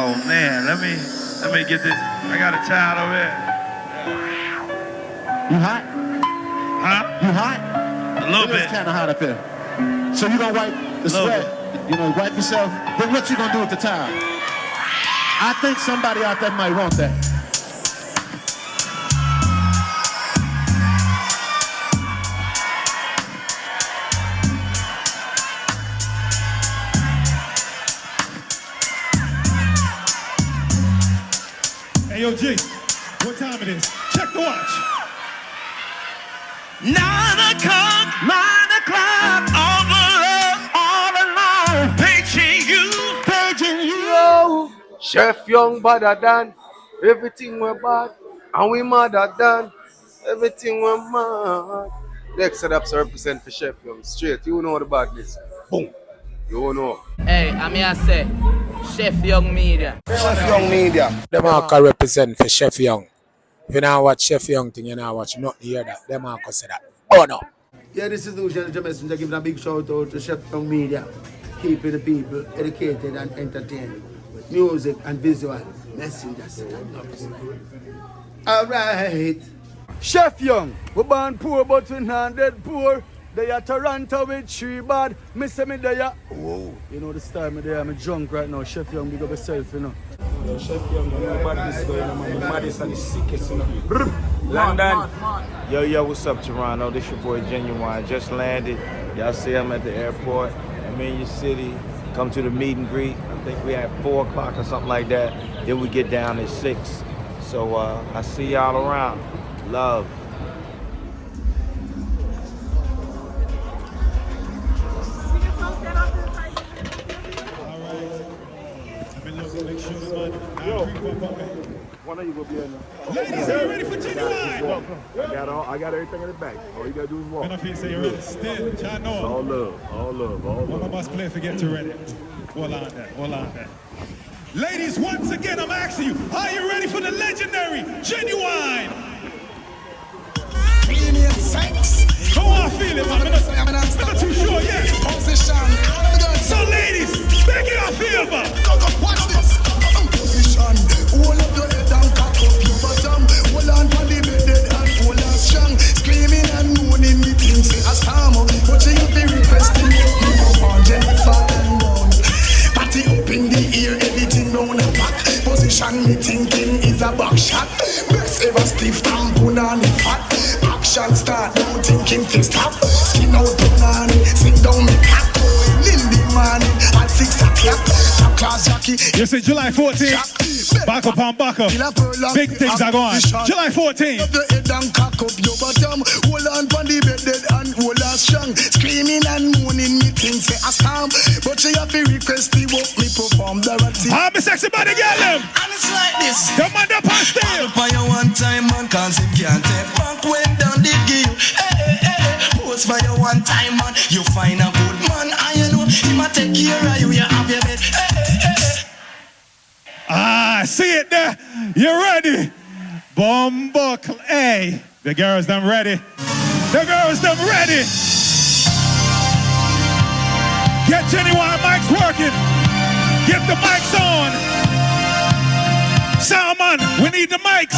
Oh man, let me get this. I got a child over here. You hot? Huh? You hot? A little bit. It's kind of hot up here. So you gonna wipe the sweat? You know, wipe yourself. Then what you gonna do with the towel? I think somebody out there might want that. Hey, yo, G, what time it is? Check the watch. 9 o'clock, all alone, paging you. Yo, Chef Young better than everything we're bad, and we madder than everything we're mad. Next setups represent for Chef Young. Straight, you know the badness. Boom. You know. Hey, I'm here to say, Chef Young Media. Chef Young Media. Them all can represent for Chef Young. If you now watch Chef Young thing, you now watch not hear that. Them all can say that. Oh no. Yeah, this is the Usual Messenger giving a big shout out to Chef Young Media. Keeping the people educated and entertained with music and visual messengers. Alright. Chef Young, we born poor but we not dead poor. They are Toronto with 3 bad. Me say me they are. Whoa. You know the style me there, I'm drunk right now. Chef Young, big up yourself, you know. Yo, Chef Young, you know about this going on, man. The maddest and the sickest, you know. London. Yo, what's up, Toronto? This your boy Ginuwine. Just landed. Y'all see I'm at the airport. I'm in your city. Come to the meet and greet. I think we at 4 o'clock or something like that. Then we get down at 6. So I see y'all around. Love. One of you will be in there. Ladies, are you ready for Ginuwine? I got everything in the back. All you gotta do is walk. When I feel say you're ready, still, y'all know. All love. One of us play forget to ready. Hold on that. Ladies, once again, I'm asking you, are you ready for the legendary Ginuwine? How I feel it, man? I'm not too sure yet. So ladies, make it a feel, man. Watch this. Position. Hold up your head and cock up your bottom. Hold on for the bed and hold on strong. Screaming and moaning, me things say a storm. But you be requesting me on Jennifer and down. Party up in the ear, everything round and back. Position me thinking is a back shot. Breast ever stiff, tampon on the fat. Action start, now thinking to stop. Skin out banana, sing down me cat. Lindy morning at 6 o'clock. Top class jockey. You see July 14th, back up and back up. Big things are going. July 14th. Up the head and cock up your bottom. Hold on for the bed and hold on strong. Screaming and moaning, me things say a storm. But you have to request the work me perform the routine. How me sexy body girl them? And it's like this. The man up and still. Up on your one time man, cause him can't take back when down did give you. Post by your one time man, you find a good man. And you know, he might take care of you, you have your bed. Ah, see it there. You ready? Bumbuckle. Hey, the girls them ready. The girls them ready. Get Ginuwine mics working. Get the mics on. Sound man, we need the mics.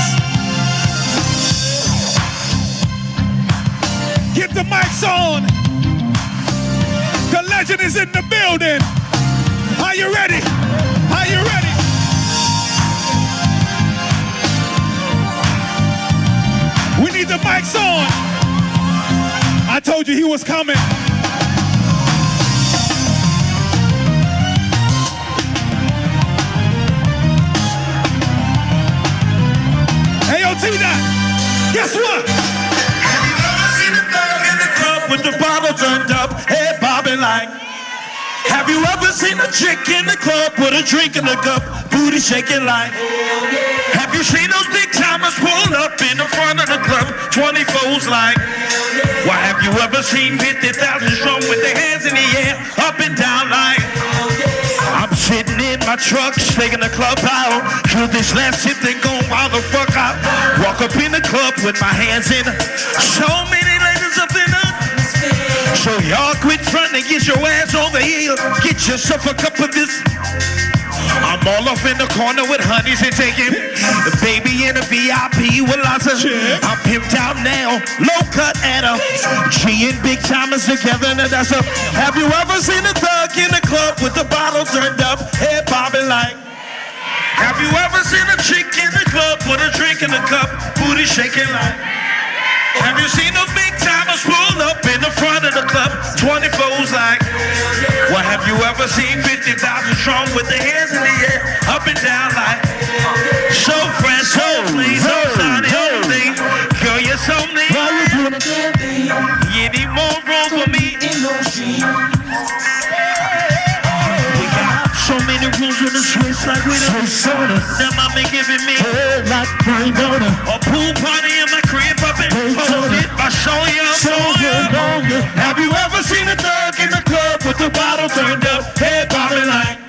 Get the mics on. The legend is in the building. Are you ready? Are you ready? We need the mics on. I told you he was coming. Hey, yo, T-Dot, guess what? Have you ever seen a girl in the club with the bottle turned up, head bobbing like? Have you ever seen a chick in the club with a drink in the cup, booty shaking like? Have you seen those big timers pull up in the front of the club, 24s like? Why have you ever seen 50,000 strong with their hands in the air, up and down like? I'm sitting in my truck, shaking the club out. Till this last shit then go wild the fuck out. Walk up in the club with my hands in. So many ladies up in the. So y'all quit fronting and get your ass over here. Get yourself a cup of this. I'm all off in the corner with honeys and taking the baby in a VIP with lots of. I'm pimped out now, low cut and a G and big timers together, and that's a. Have you ever seen a thug in the club with the bottle turned up, head bobbing like? Have you ever seen a chick in the club with a drink in the cup, booty shaking like? Have you seen those big timers pull up in the front of the club, 24's like? Well, have you ever seen 50,000 strong with their hands in the air, up and down like? So fresh, so clean, so shiny, everything. Girl, you're so neat. You need more room for me in those jeans. We got so many rooms in the Swiss like we don't soda. Now mommy giving me like wine soda. A pool party in my crib up in Poland. I show you, have you ever seen a thug in the club with the bottle turned up, head bobbing like?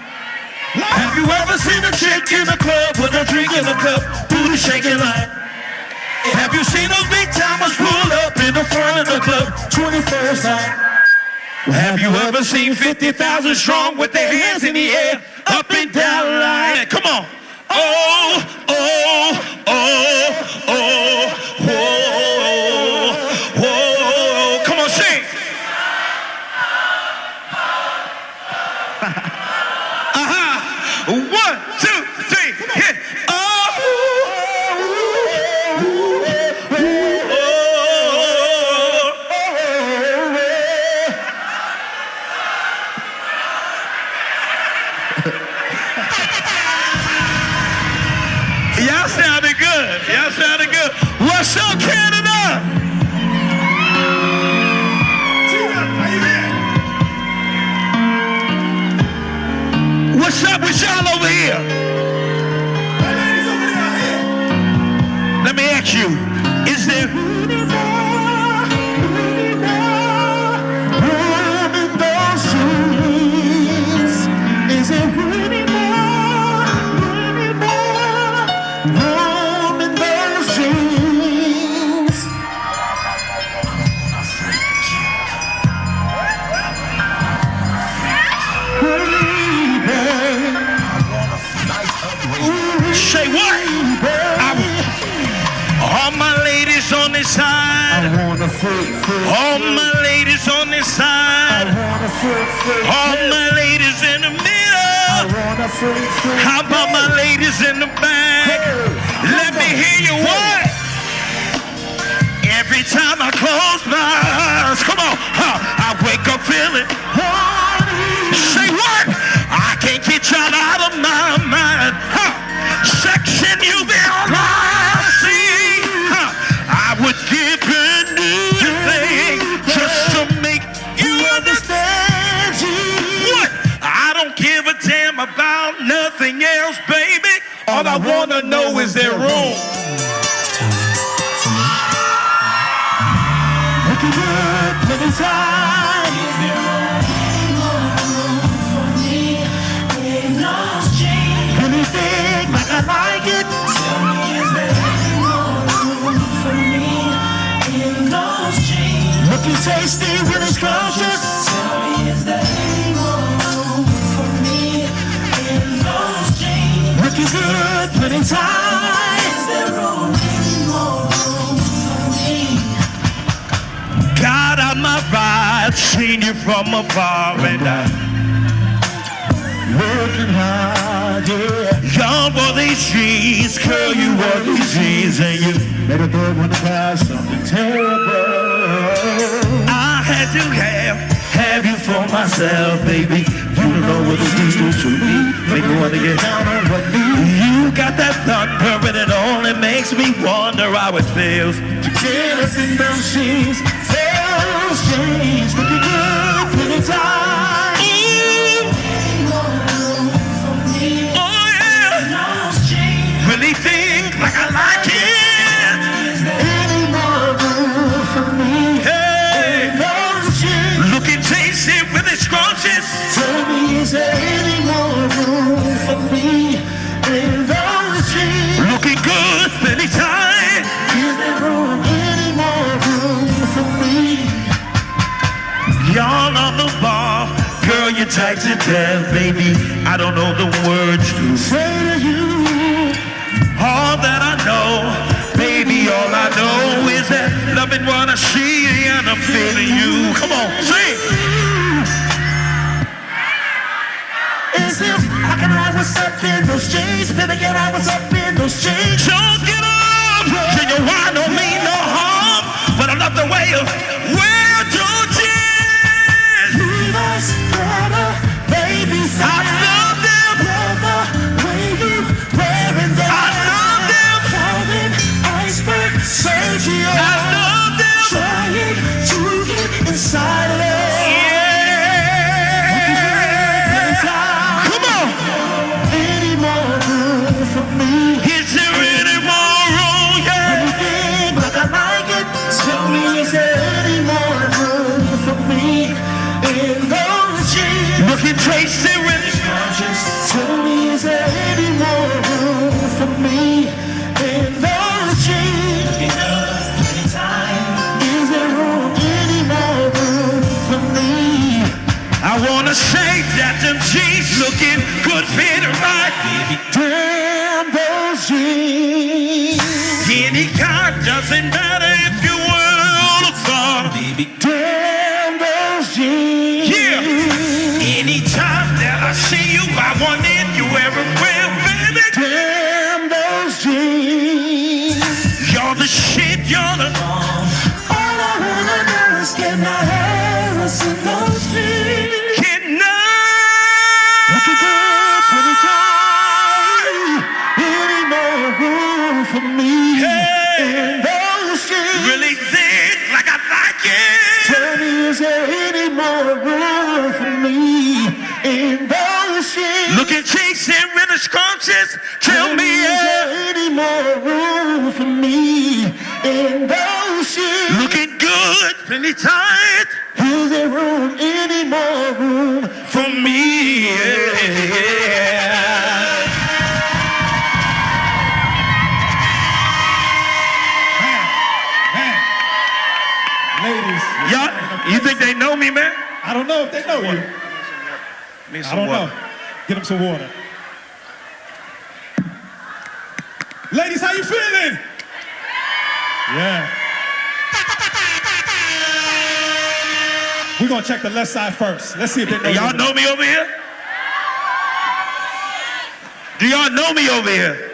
Have you ever seen a chick in the club with a drink in the cup, booty shaking like? Have you seen those big timers pull up in the front of the club, 24's like? Have you ever seen 50,000 strong with their hands in the air, up and down like? Come on. Oh, oh, oh, oh, whoa, whoa. Come on, sing. One, two, three, hit. Y'all sounded good. Y'all sounded good. What's up, Canada? What's up with y'all over here? Let me ask you, is there room in those dreams? Is there room in those dreams? Say what? All my ladies on this side. All my ladies on this side. All my ladies in the middle. How about my ladies in the back? Let me hear you what? Every time I close my eyes, come on, I wake up feeling. Say what? I can't get y'all out of my mind. Section you been on. See, I would give anything just to make you understand. What? I don't give a damn about nothing else, baby. All I wanna know is there room. Looking good, plenty time. Is there room for me in those jeans? Anything like I like it. Tell me, is there room for me in those jeans? Looking tasty when it's scrumptious. Tell me, is there room for me in those jeans? Looking good, plenty time. Is there room for me? Got on my ride, seen you from afar, and I working hard, yeah. Y'all wore these jeans, girl, you wore these jeans, and you made a bird wanna cry something terrible. I had to have you for myself, baby. You don't know what the jeans do to me. Make me wanna get down on one knee. You got that thunder, and it only makes me wonder how it feels to get us in those jeans. Those jeans looking good, plenty time. Really think like I like it. Is there any more room for me? Hey, looking tasty with its scrunches. Tell me, is there any more room for me in those jeans? Looking good, plenty time. Is there any more room for me? Y'all on the bar, girl, you're tight to death, baby. I don't know the words to all that I know. Baby, all I know is that loving what I see and I'm feeling you. Come on, sing. Is this, how can I was up in those jeans? Baby, can I was up in those jeans? Don't get up, Ginuwine don't mean no harm, but I love the way you wear your jeans. Leave us forever, baby, I love them. Love the way you wearing them. I love them. Calvin, Iceberg, Sergio. I love them. Trying to get inside of them. Tracy really just tell me, is there any more room for me in those jeans? Is there any more room for me? I wanna say that them jeans looking good, fit right. Damn those jeans. Any kind doesn't matter if you will or far. Damn those jeans. Yeah. Anytime that I see you, I want it, you everywhere, baby. Damn those jeans. You're the shit, you're the all I wanna do is get my hands in those jeans. Getting up. Looking good, pretty tight. Any more room for me in those jeans? Really thick, like I like it. Tell me, is there any more room for me in those jeans? Looking chasing really scrumptious. Tell me, is there any more room for me in those jeans? Looking good, plenty tight. Is there room, any more room for me? Ladies. Y'all, you think they know me, man? I don't know if they know you. I don't know. Get them some water. Ladies, how you feeling? Yeah. We're gonna check the left side first. Let's see if they know. Y'all know me over here? Do y'all know me over here?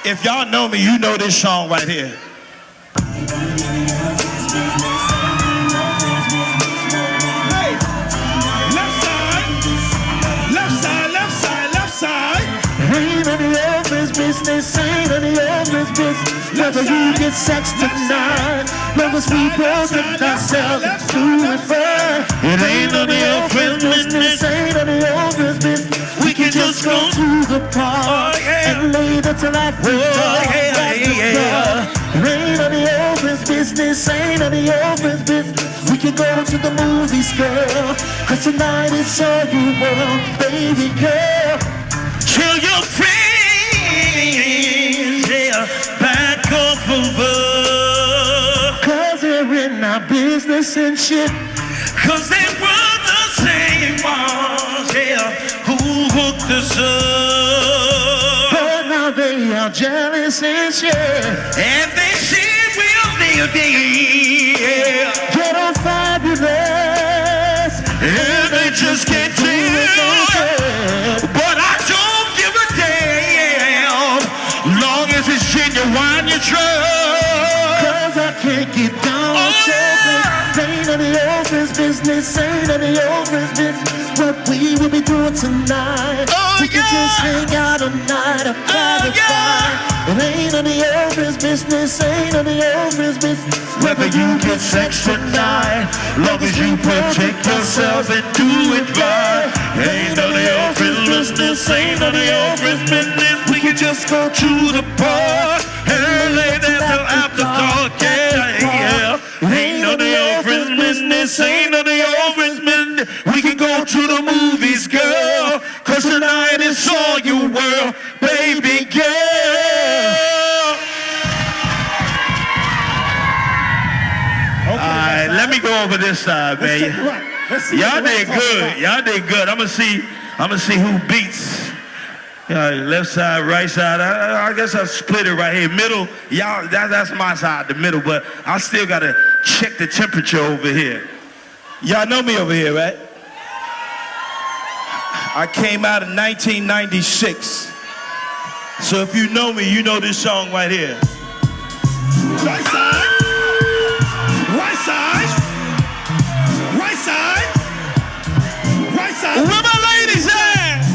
If y'all know me, you know this song right here. Business ain't any office business. Whether you get sex tonight, lovers we both and ourselves do it right. It ain't none of your friends' business, ain't none of your business. We can just go to the park and later till after dark. It ain't none of your business, ain't none of your business. We can go to the movies, girl, 'cause tonight it's all you want, baby girl. Kill your friends. Yeah, back off over. 'Cause they're in our business and shit. 'Cause they were the same ones, yeah, who hooked us up. But now they are jealous and shit. And they see we're living, yeah. Get on fabulous. And they just can't tell. But I don't give a damn. Long as it's Ginuwine you trust. 'Cause I can't get down on chocolate. Ain't none of your business, ain't none of your business. What we will be doing tonight. We can just hang out all night, a private fire. It ain't none of your business, ain't none of your business. Whether you get sex tonight, long as you protect yourself and do it right. Ain't none of your business, ain't none of your business. We can just go to the park and lay there till after dark, yeah. Ain't none of your business, ain't none of your business. We can go to the movies, girl, 'cause tonight is all you world, baby girl. Alright, let me go over this side, man. Y'all did good. Y'all did good. I'm gonna see who beats Yeah, left side, right side. I guess I split it right here. Middle, y'all, that's my side, the middle, but I still gotta check the temperature over here. Y'all know me over here, right? I came out in 1996. So if you know me, you know this song right here. Right side. Right side. Right side. Right side. Where my ladies at?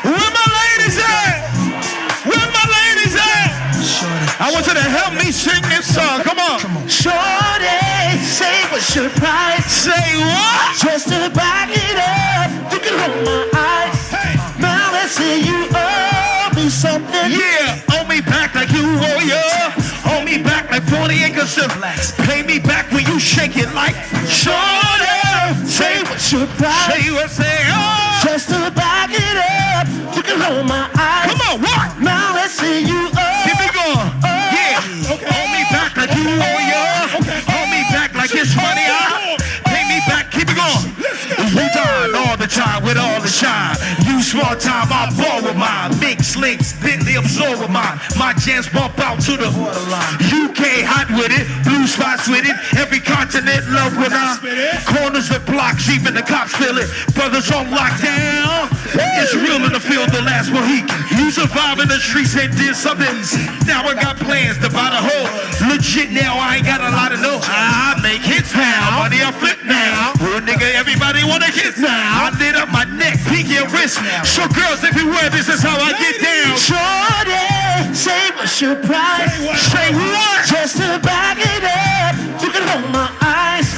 Where my ladies at? Where my ladies at? I want you to help me sing this song. Come on. Shorty, say what's your price? Say what? Just to back it up, you can hold my eyes. Hey. Now let's say you owe me something. Yeah, owe me back like you owe ya. Owe me back like 40 acres of pay me back when you shake it like shorty. Say what's your price? Say what, say oh. Just to back it up, you can hold my eyes. Come on, what? Now let's say you owe. Keep it going. Yeah, owe me back like you owe ya. Owe me back like it's money. Pay me back, keep it going. You dine all the time with all the shine. You small time, I ball with mine. Mix links, Bentley absorb with mine. My jams bump out to the borderline. UK hot with it, blue spots with it. Every continent love with I. Corners of blocks, even the cops feel it. Brothers on lockdown. It's real in the field, the last Mohican. You survive in the streets and did something. Now I got plans to buy the whole. Legit now, I ain't got a lot of know. I make hits now, money I flip now. Real nigga, everybody wanna kiss now. I lit up my neck, pinky and wrist. So girls everywhere, this is how I get down. Shorty, say what's your price? Say what? Just to back it up, you can hold my eyes.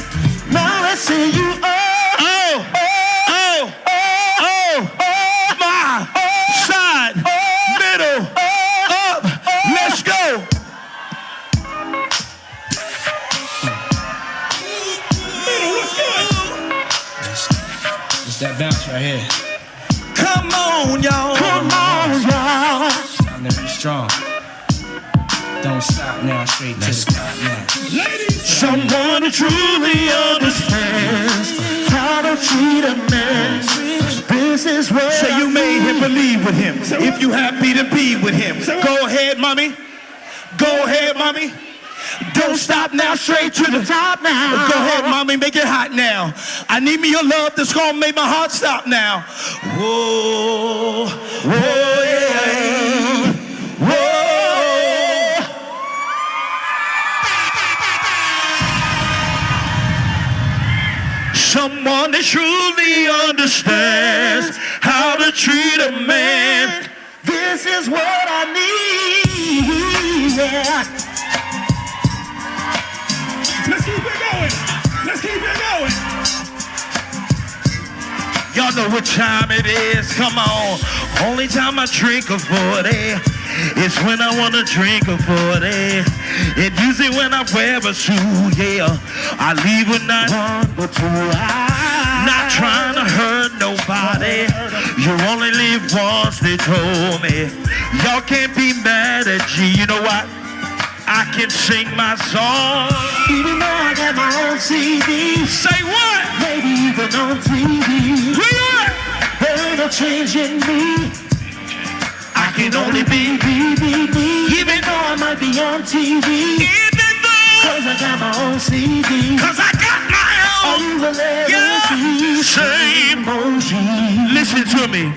Now let's say you owe. My side, middle, up, let's go. It's that bounce right here. Come on, y'all. Come on, y'all. Time to be strong. Don't stop now, straight to the top now. Someone who truly understands How to treat a man. This is what say you made him believe with him. If you happy to be with him. Go ahead, mommy. Go ahead, mommy. Don't stop now, straight to the top now. Go ahead, mommy, make it hot now. I need me your love that's gonna make my heart stop now. Whoa, whoa, yeah. Whoa. Someone that truly understands how to treat a man. This is what I need. Yeah. Let's keep it going. Let's keep it going. Y'all know what time it is. Come on. Only time I drink a 40 is when I want to drink a 40. And usually when I wear a suit, yeah. I leave with not one but two eyes. Not trying to hurt nobody. You only live once, they told me. Y'all can't be mad at G. You know what? I can sing my song. Even though I got my own CD. Say what? Maybe even on TV. What? There ain't no change in me. I can only be me. Even though I might be on TV. Even though. Cause I got my own CD. Cause I got my own. All you will ever see. Same. Emoji. Listen to me.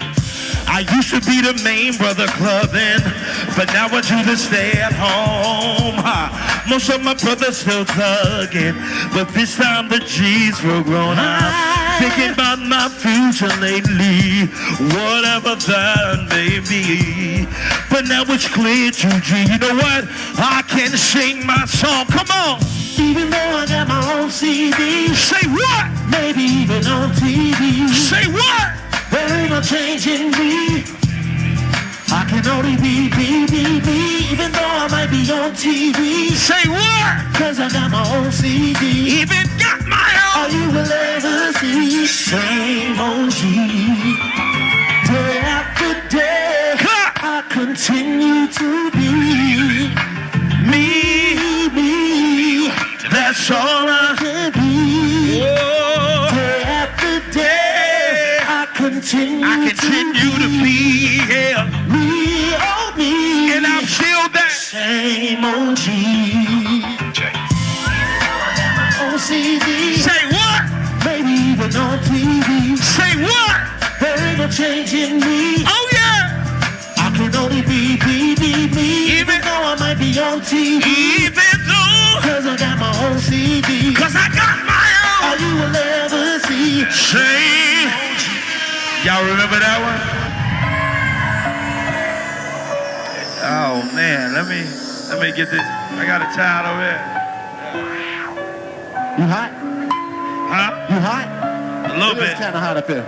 I used to be the main brother clubbing, but now I do the stay at home. Most of my brothers still thugging, but this time the G's were grown up. Thinking about my future lately, whatever that may be. But now it's clear to G, you know what? I can sing my song, come on. Even though I got my own CD. Say what? Maybe even on TV. Say what? There ain't no change in me. I can only be, even though I might be on TV. Say what? Cause I got my own CD. Even got my own. All you will ever see. Same OG. Day after day, I continue to be me. That's all I can be. Day after day, I continue to be yeah. me. Shame on G. On CD. Say what? Maybe even on TV. Say what? There ain't no change in me. Oh yeah. I can only be me. Even though I might be on TV. Even though. Cause I got my own CD. Cause I got my own. All you will ever see. Shame. Y'all remember that one? Oh man, let me get this. I got a child over there. You hot? Huh? You hot? A little bit. It's kind of hot up here.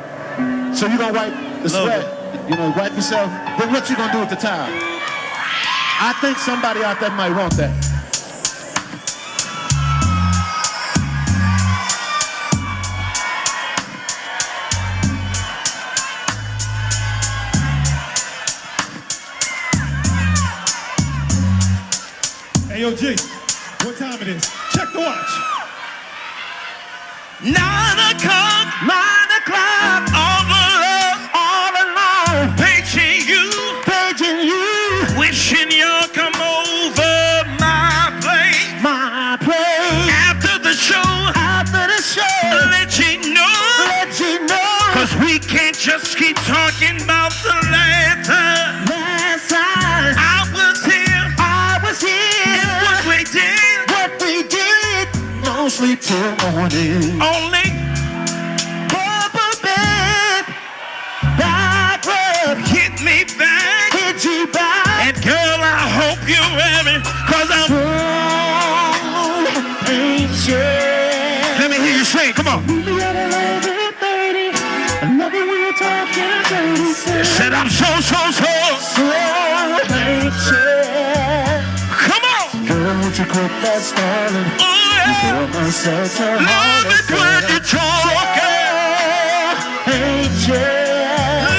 So you gonna wipe the sweat? You know, wipe yourself. Then what you gonna do with the towel? I think somebody out there might want that. Hey, yo, G, what time it is? Check the watch. 9 o'clock, all alone, paging you, wishing you'll come over my place, after the show, let you know, cause we can't just keep talking about the last time I was here, what we did, no sleep till morning, only bubble bed, back rub, hit me back, and girl I hope you're ready, cause I'm so anxious. Let me hear you sing, come on. Said I'm so anxious. Come on. Girl, won't you quit that stalling? Oh yeah. Love it when you're talking.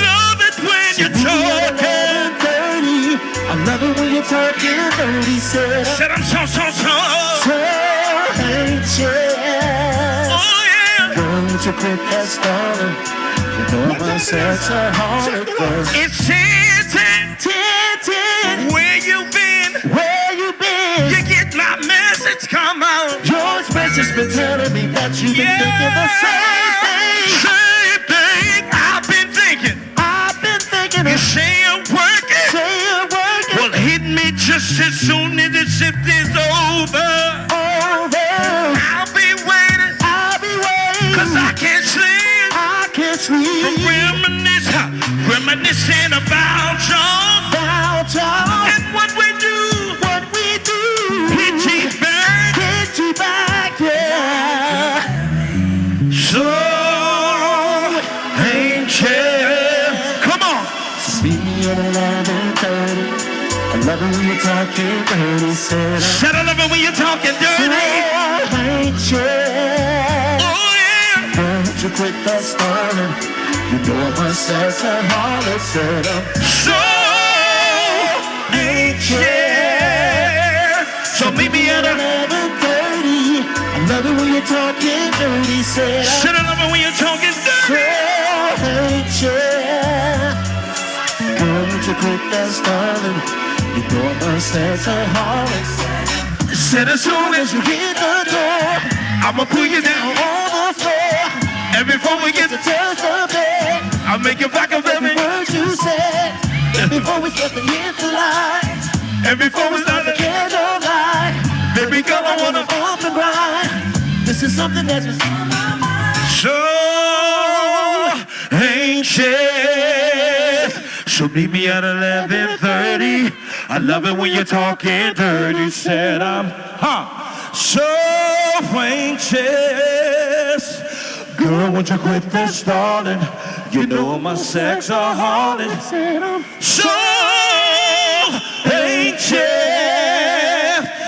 Love it when you're talking. I love it when you're talking dirty. Said I'm so anxious. Oh yeah. Girl, won't you quit that stalling? You know my sexaholic girl. It's tintin'. Where you been? You get my message, come on. Your expression's been telling me that you've been thinking the same thing. I've been thinking. You say you're working. Well, hit me just as soon as the shift is over. I'll be waiting. Cause I can't sleep. Reminiscing about y'all and what we do. Hit you back, yeah. So anxious. Come on. Meet me at 11:30. I love it when you're talking dirty. Said I love it when you're talking dirty. So anxious. Oh yeah. Don't you quit that stalling. You know I'm a sexaholic, said I'm so anxious. So meet me at 11:30. I love it when you're talking dirty, said I'm I love it when you're talking dirty. So anxious. Girl, would you quit that stalling? You know I'm a sexaholic. Said as soon as you hit the door, I'ma put you down on the floor. And before we get to touch the bed, I'll make you back of every word you said. And before we step hit the light, and before we start the candlelight, baby girl, I wanna bump and grind. This is something that's just on my mind. So anxious. So meet me at 11:30. I love it when you're talking dirty. Said I'm so anxious. Girl, won't you quit that stalling? You know I'm a sexaholic. So anxious.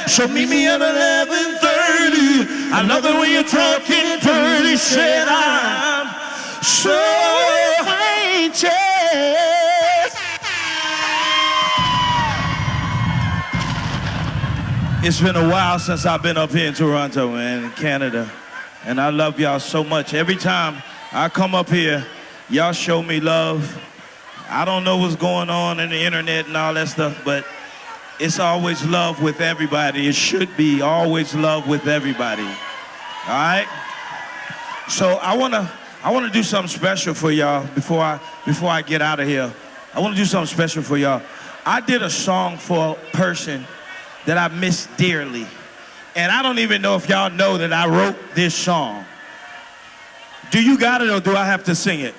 So meet me at 11:30. I love it when you're talking dirty. Said I'm so anxious. It's been a while since I've been up here in Toronto, man, in Canada. And I love y'all so much. Every time I come up here, y'all show me love. I don't know what's going on in the internet and all that stuff, but it's always love with everybody. It should be always love with everybody. All right? So I wanna do something special for y'all before I get out of here. I wanna do something special for y'all. I did a song for a person that I miss dearly. And I don't even know if y'all know that I wrote this song. Do you got it or do I have to sing it?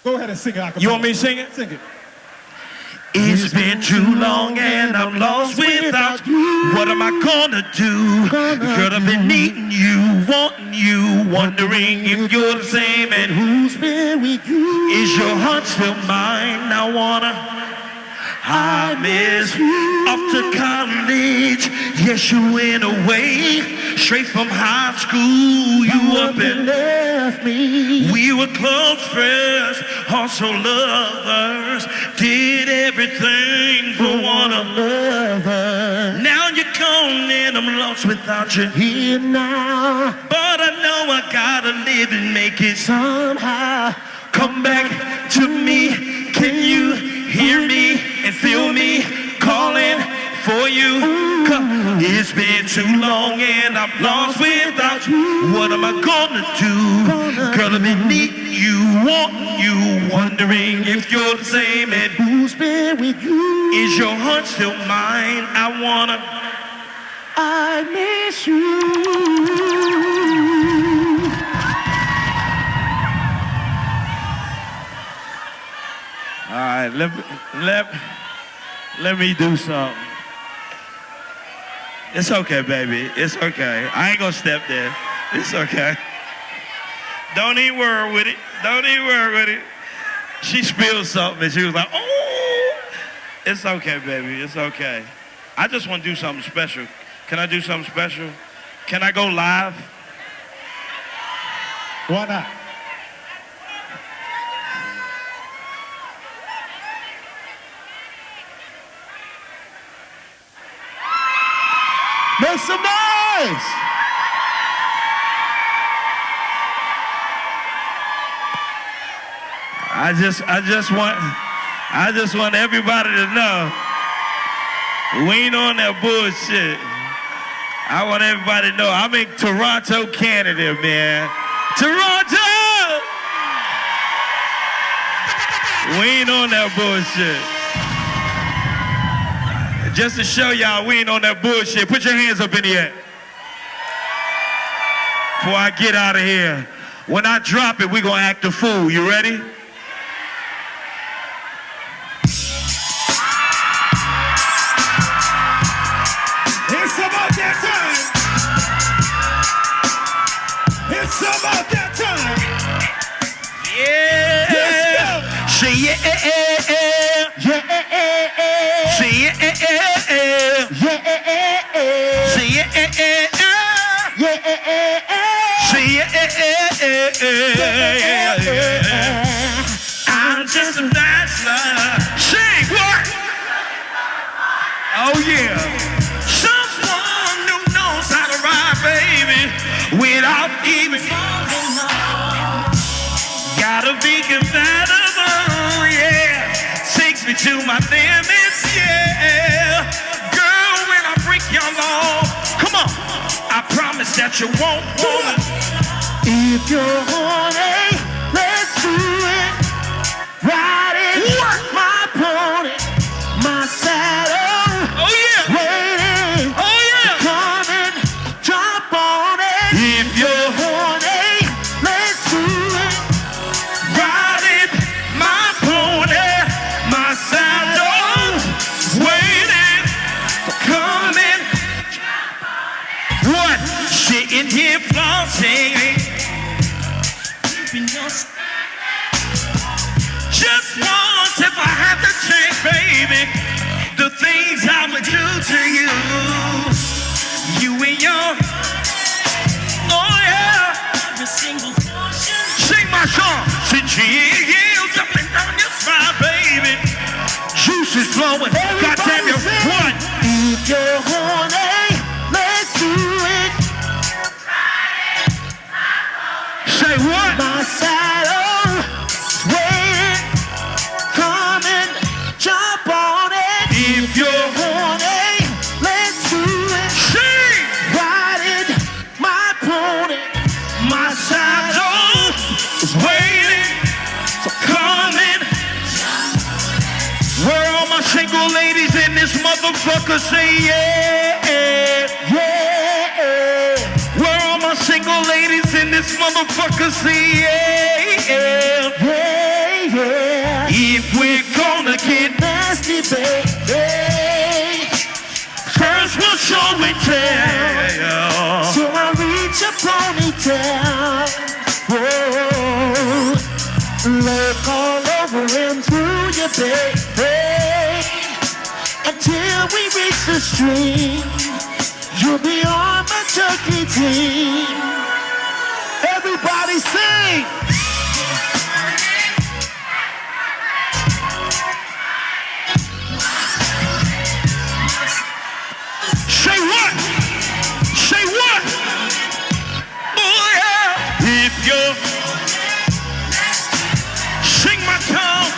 Go ahead and sing it. You want me to sing it? Sing it. It's been too long and I'm lost without you. What am I gonna do? Girl, I've been needing you, wanting you, wondering if you're the same and who's been with you. Is your heart still mine? I miss you. Off to college, yes, you went away. Straight from high school, you up and left me. We were close friends, also lovers. Did everything for one another. Now you're gone and I'm lost without you here now. But I know I gotta live and make it somehow. Come back to me, can you hear me and feel me calling for you? It's been too long and I'm lost without you. What am I gonna do? Girl, I've been needing you, wanting you, wondering if you're the same and who's been with you. Is your heart still mine? I miss you. All right, let me do something. It's okay, baby. It's okay. I ain't gonna step there. It's okay. Don't even worry with it. Don't even worry with it. She spilled something and she was like, oh. It's okay, baby. It's okay. I just want to do something special. Can I do something special? Can I go live? Why not? Make some noise! I just want everybody to know we ain't on that bullshit. I want everybody to know I'm in Toronto, Canada, man. Toronto! We ain't on that bullshit. Just to show y'all we ain't on that bullshit, put your hands up in the air. Before I get out of here. When I drop it, we gonna act a fool. You ready? It's about that time. It's about that time. Yeah. Let's go. Say yeah. Yeah, Say yeah. yeah, Say yeah. yeah. I'm just a bachelor. Sing what? Oh yeah. Someone who knows how to ride, baby, without even falling off. Gotta be compatible, yeah. Takes me to my limits, yeah. Girl, when I break your law, come on. I promise that you won't want it. If you're horny, let's do it. Ride it, my pony, my saddle. Oh yeah. Waiting. Oh yeah. Come and jump on it. If you're horny, let's do it. Ride it, my pony, my saddle, waiting, coming. What? Sitting here flossing. Just once if I have to change, baby, the things I would do to you. You and your, oh yeah. Sing my song. Since years up and down your spine, baby. Juice is flowing. Goddamn you. What? If you're horny, let's do it. Say what? My saddle is waiting. Come and jump on it. If you're horny, single ladies in this motherfucker say yeah, yeah. Where all my single ladies in this motherfucker say yeah, yeah, yeah. If we're gonna get nasty, baby, first we'll show and tell. So I reach a ponytail, whoa. Look all over and through your baby, until we reach the stream. You'll be on my turkey team. Everybody sing. Say what? Say what? Oh yeah. If you're sing my tongue,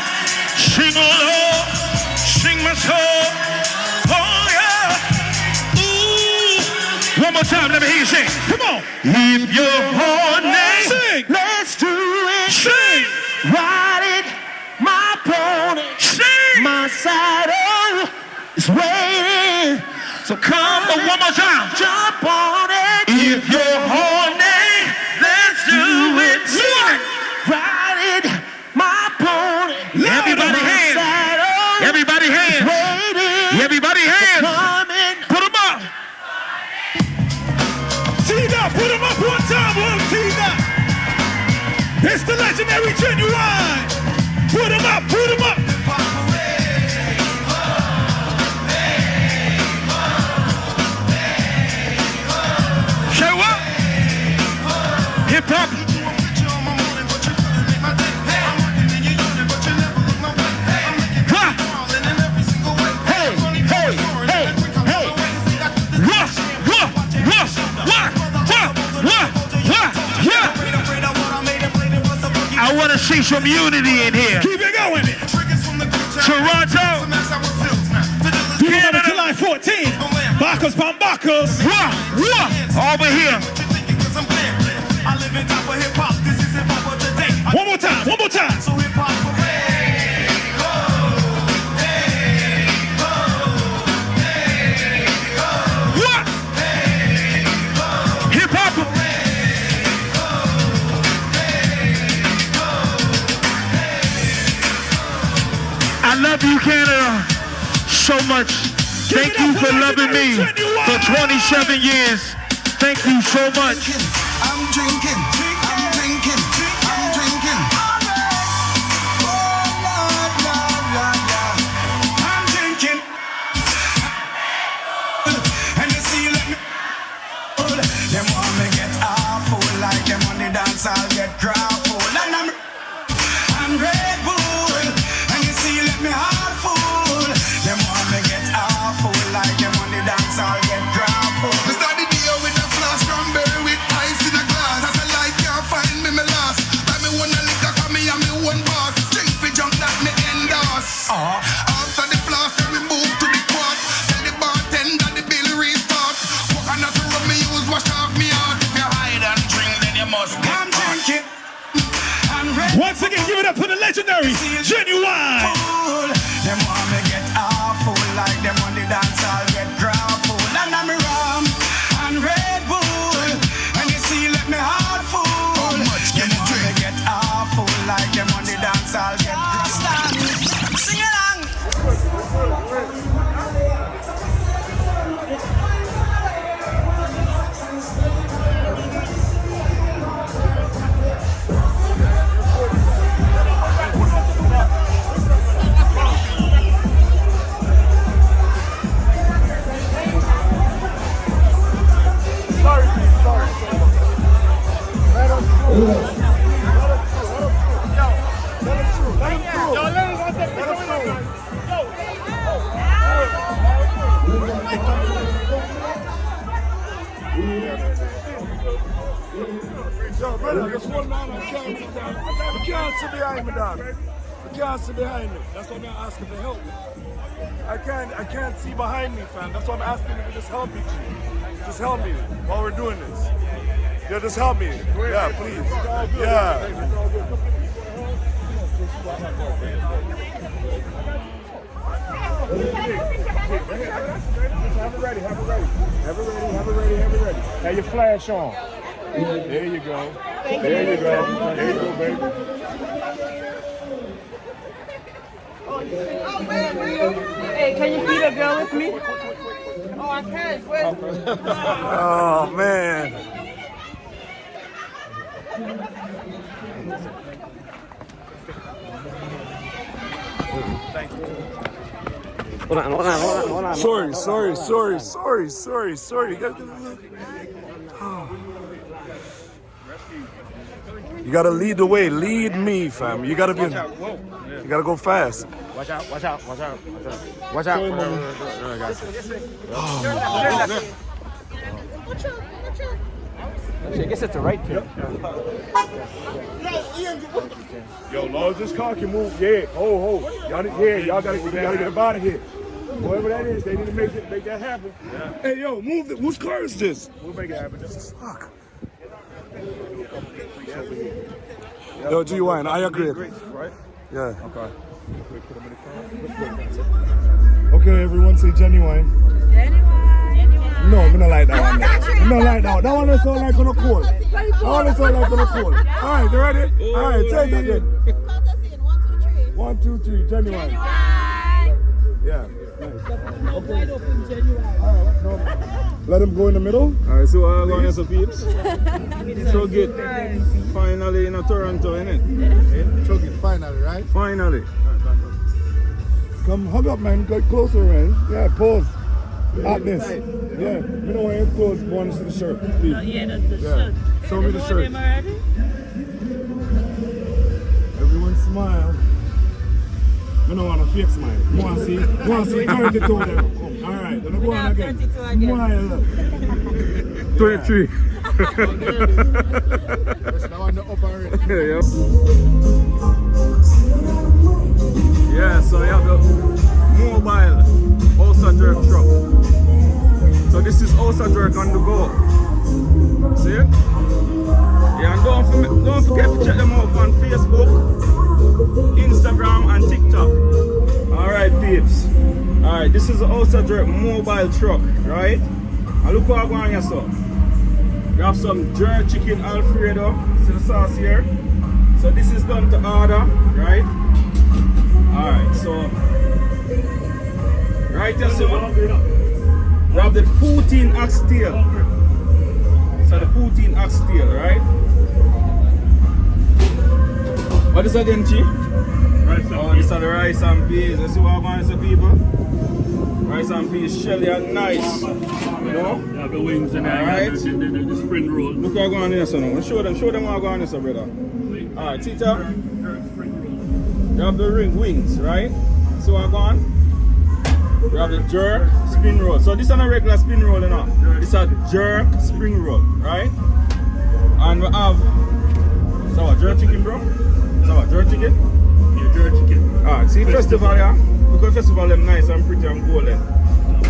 sing all, sing my soul. Oh yeah. Ooh. One more time, let me hear you sing. Come on. If you're horny, sing. Let's do it. Sing. Ride it, my pony. Sing. My saddle is waiting. So come on, one more time. Jump on it. If you're horny, let's do it. Sing. Ride it. My pony. Everybody hands. Everybody hands. Everybody hands. Put them up. T-Dot, put them up one time, one T-Dot. It's the legendary Ginuwine. Put them up, put them up. Show up. Hip hop. I want to see some unity in here. Keep it going. Toronto. Canada, July 14th. Bacchus Bambacchus. Over here. One more time, one more time. What? Hip hop. I love you, Canada, so much. Thank you for loving me for 27 years. Thank you so much. I'm drinking, I'm drinking, I'm drinking. Oh, Lord, Lord, Lord, Lord. I'm drinking. And you see, let me. Them want me get awful, like them on the dance, I'll get grappled. And I'm Red Bull. And you see, let me heart full. Them want me get awful, like them on the dance, I'll get grappled. We start the day with a flask, cranberry with ice in a glass. As a light can't find me, me last. Buy me one a liquor, cause me and me one boss. Drink for junk that me endorse. After the flask, then we move to the quad. Tell the bartender the bill restart. Coconut rub me use, wash off me out. If you hide and drink, then you must get I'm drinking. Once again, give it up for the legendary Ginuwine. Them want me get awful, like them on the dance, I'll get grappled. And I'm rum and Red Bull. And you see, let me heart full. How much can you drink? Get awful, like them on the dance, I'll get grappled. Sing along. Yo, brother, just hold on, I can't see behind me, dog. I can't see behind me. That's why I'm asking for help. I can't see behind me, fam. That's why I'm asking you to just help me, G. Just help me while we're doing this. Yeah, just help me. Yeah, please. Yeah. Have it ready. Have your flash on. There you go. There you go, baby. Hey, can you feed a girl with me? Oh, I can't. Wait. Oh, man. Hold on. Sorry. You gotta lead the way. Lead me, fam. You gotta go fast. Watch out. I guess it's the right pick. Yo, long as this car can move, yeah. Y'all gotta get up out of here. Whoever that is, they need to make that happen. Yeah. Hey, yo, move it. Whose car is this? We'll make it happen. Fuck. Yo, Ginuwine, I agree. Right? Yeah. Okay, everyone say Ginuwine. No, I don't like that one. I don't like that one. That one is all like on a cold. Alright, you ready? Alright, say it again. 1, 2, 3, Ginuwine. Yeah. Okay. Let him go in the middle. Alright, so we're going as a peeps. So good. Finally in Toronto, innit? Chug it, finally, right? Finally. Come hug up, man. Get closer, man. Yeah, pause. Hotness. Yeah. You know when it's close, go on to the shirt, please. Oh, yeah, that's the shirt. Show me the shirt. Everyone smile. I don't want a fake smile. You want to see 32 of them. Alright, then go on again. Smile. 23. Yeah, so you have the mobile Osa jerk truck. So this is Osa jerk on the go. See it? Yeah, and don't forget to check them out on Facebook, Instagram and TikTok. Alright peeps. Alright, this is the Osa jerk mobile truck, right? And look what I'm going here, so. We have some jerk chicken Alfredo. See the sauce here? So this is done to order, right? Alright, so right here, so we have the poutine oxtail. So the poutine oxtail, right? What is again, Chi? These are the rice and peas. You see what I'm going to say, people? Rice and peas, shelly and nice. You know? Yeah, the wings and right. the spring roll. Look what I'm going here, so now. Show them what I'm going here, so brother. Alright, Tita. You have the wings, right? So I'm going. We have the jerk spring roll. So this is not a regular spring roll, you know. This is a jerk spring roll, right? And we have jerk chicken, bro. Jerk chicken? Yeah, jerk chicken. Alright, see festival, yeah? Because festival them nice and pretty and golden.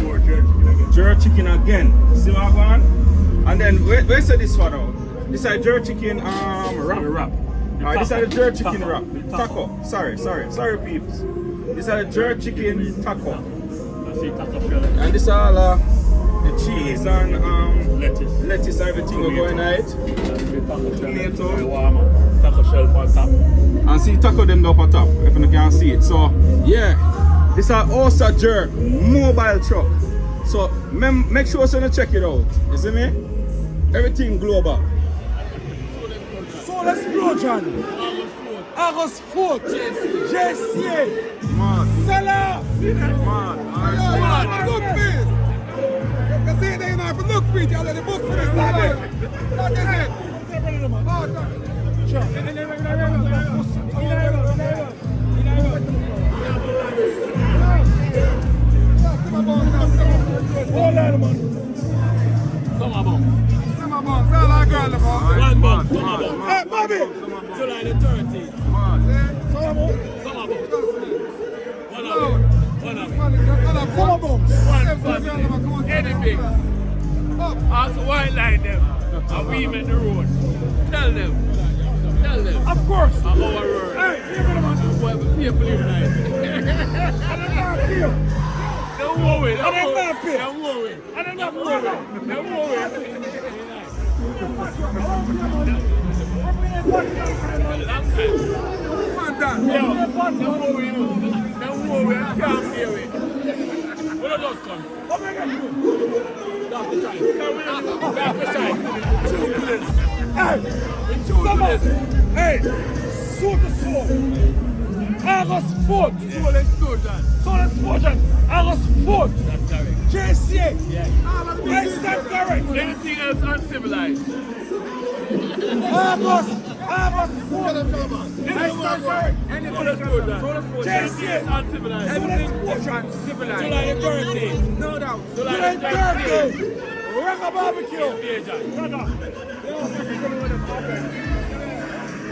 More jerk chicken again. Jerk chicken again. See what I'm going? And then where say this one out? This is jerk chicken wrap. Alright, this is the jerk chicken wrap. Taco. Sorry peeps. This is the jerk chicken taco. And this is all the cheese and lettuce everything we're going at it. Tomato. Taco shell on top. And see taco them up on top, if you can see it. So yeah, this is Osa jerk mobile truck. So make sure you check it out. You see me? Everything global. So let's blow, John. August 4th, JCA. Salah. Look, please. You see, they know if you look for it, you let the book for the Salah. That is it. Hold on, man. Summer bomb. One bomb. Hey, Bobby. July the 13th. Summer bomb. Anything. Ask white line them. And we make the road. Tell them. Of course. Our road. Hey, give me the money. Boy, we pay for this night. Don't worry. And I'm happy. Don't worry. And I'm not worried. Don't worry. Don't worry. I can't hear it. What are those come? That's the time. That's the time. 2 minutes. Hey, hey, suit the sword. August 4th. Soul explosion. Soul explosion. August 4th. That's correct. JCA. Yeah. Is that correct? Anything else uncivilized? August 4th. Is that correct? Soul explosion. JCA. Uncivilized. Soul explosion. Civilized. July 13th. No doubt. July 13th. Rock a barbecue. Invasion.